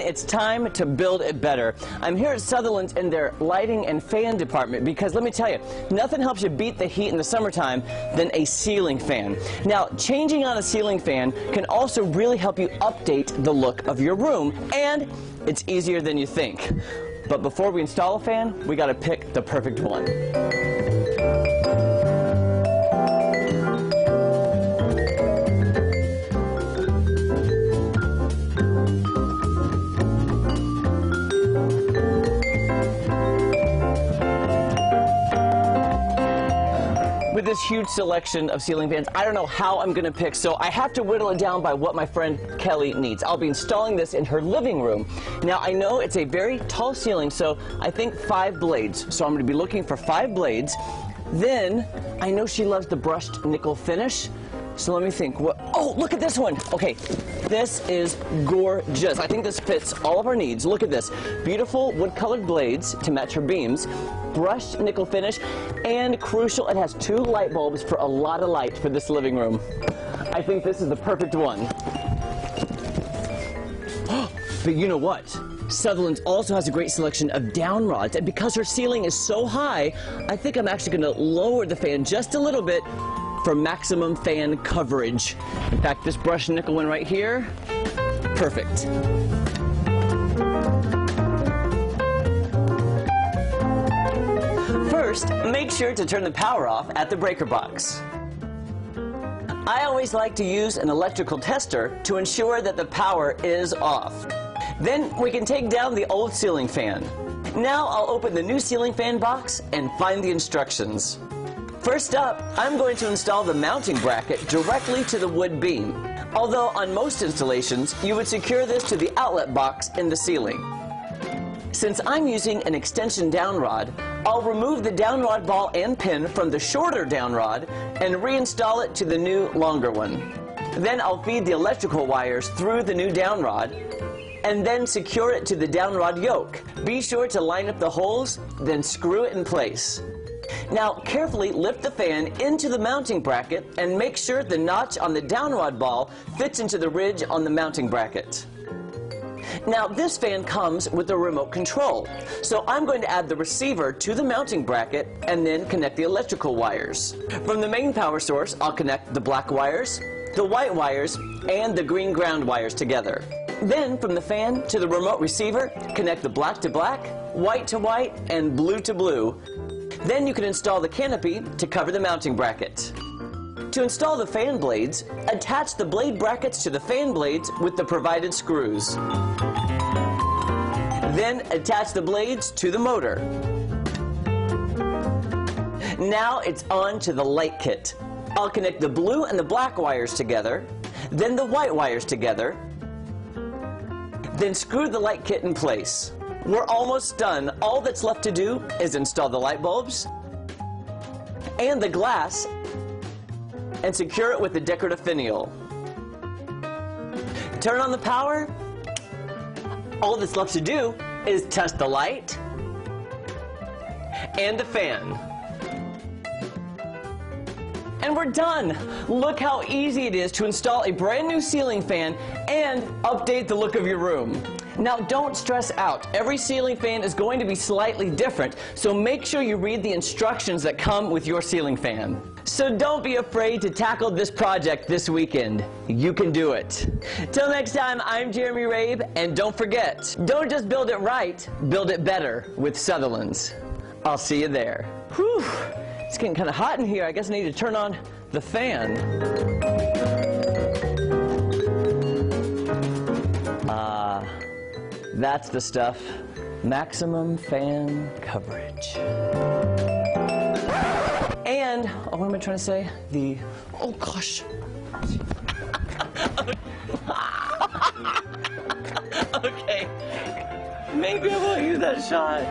it's time to build it better. I'm here at Sutherlands in their lighting and fan department because let me tell you, nothing helps you beat the heat in the summertime than a ceiling fan. Now, changing on a ceiling fan can also really help you update the look of your room, and it's easier than you think. But before we install a fan, we got to pick the perfect one. With this huge selection of ceiling fans, I don't know how I'm going to pick, so I have to whittle it down by what my friend Kelly needs. I'll be installing this in her living room. Now, I know it's a very tall ceiling, so I think 5 blades. So I'm going to be looking for 5 blades. Then, I know she loves the brushed nickel finish, so let me think. Oh, look at this one. Okay, this is gorgeous. I think this fits all of our needs. Look at this. Beautiful wood-colored blades to match her beams, brushed nickel finish, and crucial, it has 2 light bulbs for a lot of light for this living room. I think this is the perfect one. But you know what? Sutherlands also has a great selection of down rods, and because her ceiling is so high, I think I'm actually going to lower the fan just a little bit for maximum fan coverage. In fact, this brushed nickel one right here, perfect. First, make sure to turn the power off at the breaker box. I always like to use an electrical tester to ensure that the power is off. Then we can take down the old ceiling fan. Now I'll open the new ceiling fan box and find the instructions. First up, I'm going to install the mounting bracket directly to the wood beam. Although on most installations, you would secure this to the outlet box in the ceiling. Since I'm using an extension down rod, I'll remove the down rod ball and pin from the shorter down rod and reinstall it to the new longer one. Then I'll feed the electrical wires through the new down rod and then secure it to the down rod yoke. Be sure to line up the holes, then screw it in place. Now, carefully lift the fan into the mounting bracket and make sure the notch on the down rod ball fits into the ridge on the mounting bracket. Now, this fan comes with a remote control, so I'm going to add the receiver to the mounting bracket and then connect the electrical wires. From the main power source, I'll connect the black wires, the white wires, and the green ground wires together. Then, from the fan to the remote receiver, connect the black to black, white to white, and blue to blue. Then you can install the canopy to cover the mounting bracket. To install the fan blades, attach the blade brackets to the fan blades with the provided screws. Then attach the blades to the motor. Now it's on to the light kit. I'll connect the blue and the black wires together, then the white wires together, then screw the light kit in place. We're almost done. All that's left to do is install the light bulbs and the glass and secure it with the decorative finial. Turn on the power. All that's left to do is test the light and the fan. And we're done. Look how easy it is to install a brand new ceiling fan and update the look of your room. Now, don't stress out. Every ceiling fan is going to be slightly different, so make sure you read the instructions that come with your ceiling fan. So don't be afraid to tackle this project this weekend. You can do it. Till next time, I'm Jeremy Rabe, and don't forget, don't just build it right, build it better with Sutherlands. I'll see you there. Whew. It's getting kind of hot in here. I guess I need to turn on the fan. That's the stuff. Maximum fan coverage. And, oh, what am I trying to say? Oh gosh. Okay. Maybe I won't use that shot.